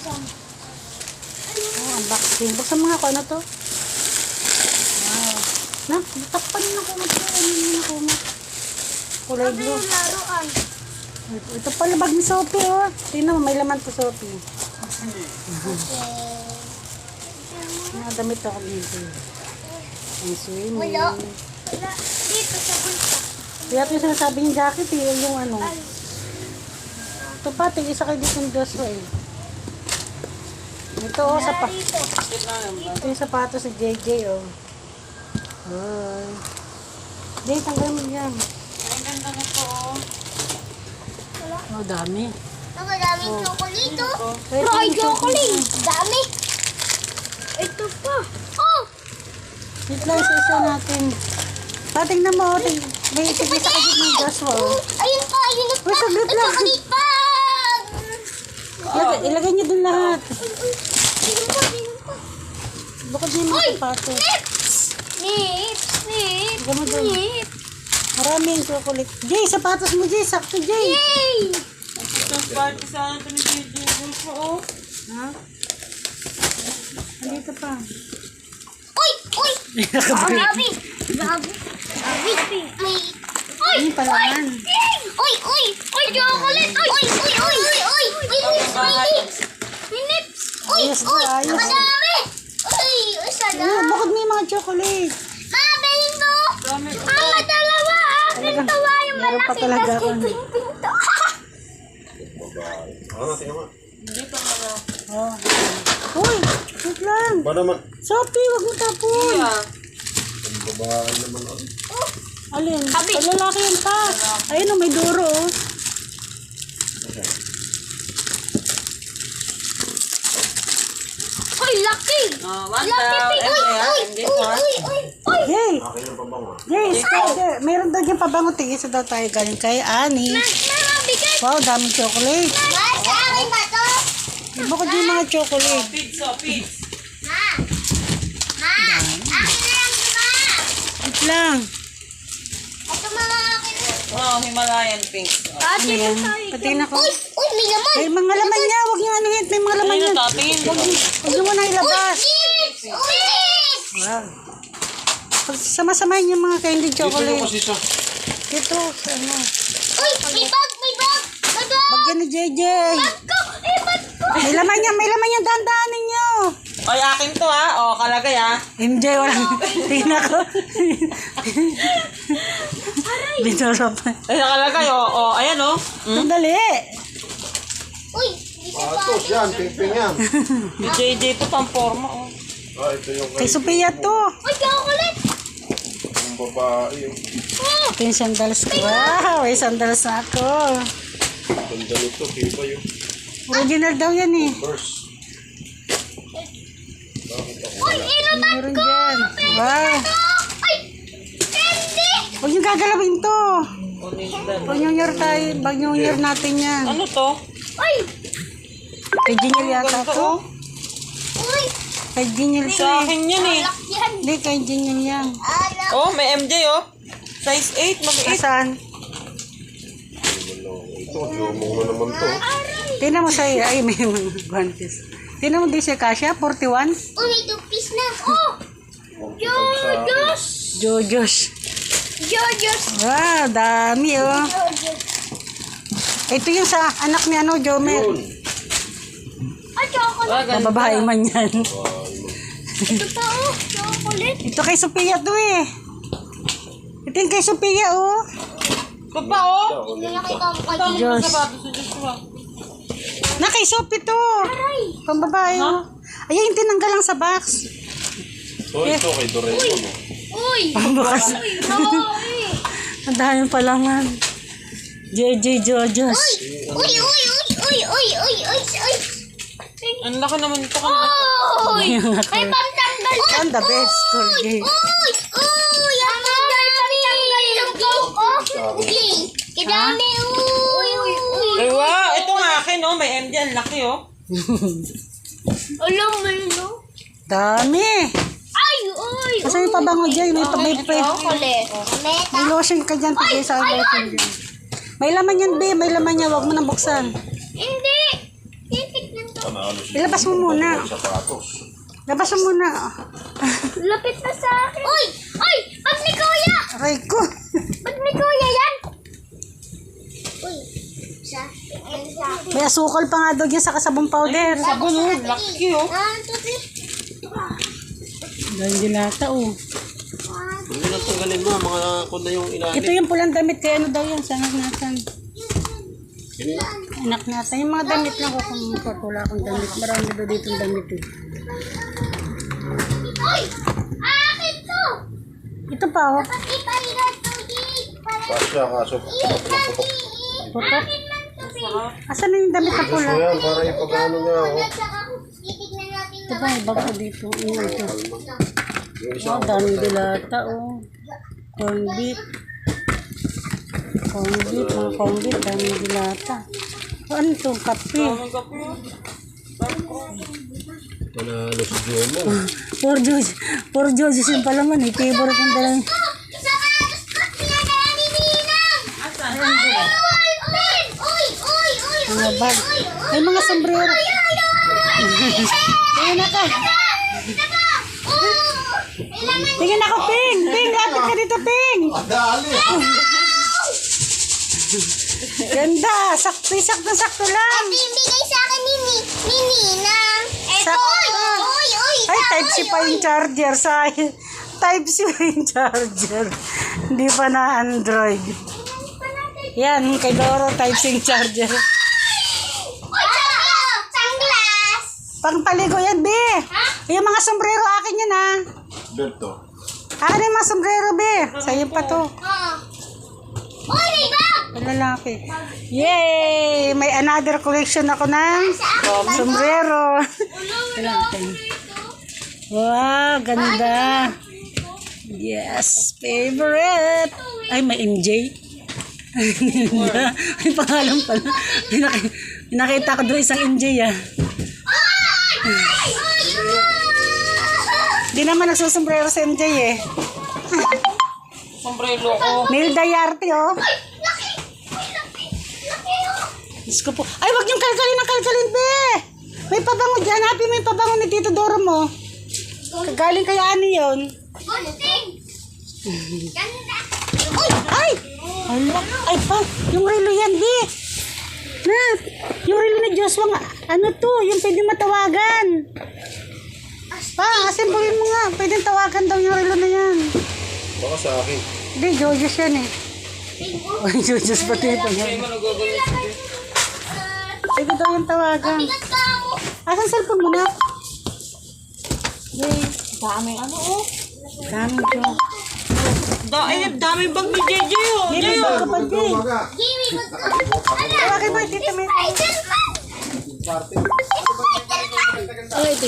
Oh, unboxing. Buksan mga ko, ano to? Wow. Na, takpan na ko ito. Ano na ko mo? Kulay blue. Ito pala bag ni Sophie, oh. Tingnan mo, may laman to Sophie. Damit ako dito. Ang swimming. Wala. Dito sa bulsa. Kaya ito yung sinasabi yung jacket, eh. Yung ano. Ito pa, tig-isa kayo dito ng dress eh. Ito, oh, ito yung sapatos si JJ, oh. Ay. Jay, tanggal mo yan. Ang ganda na to, oh. Oh, dami. Ang daming chocolate, oh. Ito, Fry chocolate. Dami. Ito pa. Oh! Wait lang, isa natin. Tingnan mo, may tig-isa kayo dito ng dress, oh. Ayun pa, ayun pa. Uy, saglit May lang. chocolate pa. Ilagay niyo dun lahat. Ayun pa, ayun pa. Bukod niyo yung mga sapatos. Nips. Bukod mo dun. Maraming chocolate. Jay, sapatos mo, Jay. Sakto, Jay. Yay! Tapos party sana ito ni JJ. Bulsa, oh. Ha? Andito pa. Uy! Uy! Grabe! Grabe! May... Uy! Hindi pa naman. Uy! Uy! Uy! Chocolate! Uy! Uy! Uy! Uy! Uy! May nips! May nips! May nips! Uy! Ayos ba? Uy! Ayos. Nakadami! Uy! Uy! Ayun, Sarap! bukod mo yung mga chocolate. Mama, bilhin mo! Dami ko. Mama, dalawa! Akin Talagang, tawa yung meron pa malaki. talaga Tapos ako. ping-ping to. Hindi pa nga. Oh. Uy, wait lang. Ba naman? Sophie, wag mo tapon. Yeah. Ang babae naman. Alin? Pag lalaki yan pa. Ayun, oh, may duro, oh. Uy! Laki! One Laki! down. Uy! Uy! MJ, Uy! ha? Uy! Uy! Uy! Jay, Akin ang pabango. Jay, spider. Meron daw dyan pabango. Tigisa daw tayo galing kay Ani. Mama, bigay! Wow, daming chocolate. Ma, sa akin ba to? Bukod yung mga chocolate. Pizza, pizza. Ma! Ma! Akin na lang, ma! Wait lang. Ito mga akin na. Wow, Himalayan pink. Ano yan? Patingin ako. Uy! Uy! May laman! May mga laman niya. Huwag niyo ano yan. May mga laman Ayun yan. na, tatingin ko. Huwag niyo muna ilabas. Nips! Uy! Wow. Pag sama-samahin yung mga candy Dito yung chocolate. kasi siya. Dito, ano. Uy! May bag! May bag! May bag! Bagyan ni JJ. Bag ko! Eh, bag ko! May laman yan. Dandanin niyo. Ay, akin to, ha. O, kalagay, ha. MJ, walang. Tingnan ako. Binuro pa. Ay, nakalagay, o. Ayan, o. Sandali. Uy! Dito ba? Patos yan, ping-ping yan. Ni JJ to, pang-forma, o. Ito yung Kay Sophia to. Uy! Chocolate! yung babae. Yung Ito yung sandals ko. Wow, may sandals na ako. ganda nito, kiba yung Original daw yan eh. first. Uy! Inuman Meron ko! dyan. Wow. Uy! Candy! Huwag yung gagalawin to. Original. Pag New Year tayo, pag New Year natin yan. Ano to? Uy! Kay Geniel yata Ganito, to. o. Uy! Kay Geniel to Sa eh. akin yan, eh. Alak yan! Hindi, kay Geniel yan. Alak! Oh, may MJ, oh. Size 8, maliit. Nasaan? Ito, lumong na naman to. Tingnan mo sa'yo. Ay, may mga guantes. Tingnan mo din siya, Kasia. 41. Uy! May tupis na! Oh! Jojos! Jojos. Jojos! Wow, dami oh. Jojos! Ito yung sa anak ni ano, Jomer. Yun. Ah, chocolate! Ah, ganito. Mababae man yan. Ito pa oh! Chocolate! Ito kay Sophia to eh. Ito yung kay Sophia oh. Ito pa, oh. Hindi nakita ko kay Dami Diyos. ng sapatos sa Joshua. Na kay Sophie to. Aray! Pambabae oh. Ayun, yung tinanggal lang sa box. So, ito kay Doraemon. Uy! Pambakas. Uy! Uy! Ang dami pala man. JJ Jojos. Uy! Uy! Uy! Uy! Uy! Uy! Uy! Ang laki naman ito ka. Uy! May pantanggal na Ang the best. Colgate. Uy! Uy! Ang may pantanggal ng buhok oh! Uy! Kadami! Uy! Uy! Ay, wow. Ito nga akin, oh. May MJ. Ang laki, oh. Alam mo no? Dami. Ay! Uy! Kasi may pabango dyan. May Chocolate! Meta! may lotion ka dyan. Tigay sa lotion dyan. May laman yan, be. May laman yan. Huwag mo nang buksan. Hindi! Titignan ko Panalo si Ilabas mo muna. sapatos. Labas mo muna. Lapit na sa akin. Uy! Uy! Pag ni Kuya! Aray ko. Pag ni Kuya yan! Uy! Sa akin. May asukal pa nga daw dyan sa kasabong powder. Sabon oh, laki oh. Dahil dilata oh. Hindi na tanggalin mo, mga kunda yung ilalim. Ito yung pulang damit kaya ano daw yan sa anak natin. Ganun. Anak natin. Yung mga damit lang ako kung wala akong damit. Marami daw dito damit eh. Uy! Akin to! Ito pa oh. Ipahiran to para Pasya, kaso putok. Putok. Asan na yung damit na Gusto pula? yan, para ipagano nga ako. titignan natin Ito ba yung bago dito? Ano ito? Yung isa, Oh, daming dilata oh. Corn beef. Corn beef, mga corn beef, daming dilata. Oh, ano ito? Kape. Ang kape oh. panalo si Jomo. Puro Jojos yung palaman eh. Favorite yung dala. sapatos ko pinadala ni Ninang! Asan? Uy! Mga bag. Ay, mga sombrero. Tingin ako. Tingin ako, Ping. Ping, lapit ka dito, Ping. Dali! Ganda. Sakto lang. Bibigay sa akin ni Ninang. Eto! Sakto. Uy! Ay, Type-C pa yung charger. Type-C pa yung charger. Hindi pa na Android. Yan, kay Doro, Type-C yung charger. Uy! Sunglass! Pangpaligo yan, Be. Yung mga sombrero, akin yan, ha. Berto. Akin yung mga sombrero, Be. Sa'yo pa to. Uy! Ikaw! Ang lalaki. Yay! May another collection ako ng sombrero. Lalaki. Wow, ganda. Yes, favorite. Ay, may MJ. May pangalan pala. Nakita ko doon isang MJ, ah. Di naman nagsusombrero sa MJ, eh. Sombrero ko. Neil Dayarte, oh. Diyos ko po. Ay, wag niyong kalkalin, be. May pabango dyan. Happy, may pabango ni Tito Doro mo. Galing kaya ani yun. Gunting! Ganda! Ay! Hala. Ay, pa. Yung relo yan, be. Na, yung relo ni Joshua, ano to? Yung pwede matawagan. Pa, asimbolin mo nga. Pwede tawagan daw yung relo na yan. Baka sa akin. Hindi, Jojos yan eh. Ay, Jojos pati ito. Ay, managagamit ko. Pwede daw yung tawagan. Bigat ka ako! Asan cellphone mo na? Yay. Daming ano oh. Dami ko. Ay, daming bag ni JJ oh. Yay, may bag ka pa, Jay. Gimme, ba't Tawagin mo yung tita mo. Spider-Man! Oh, ito.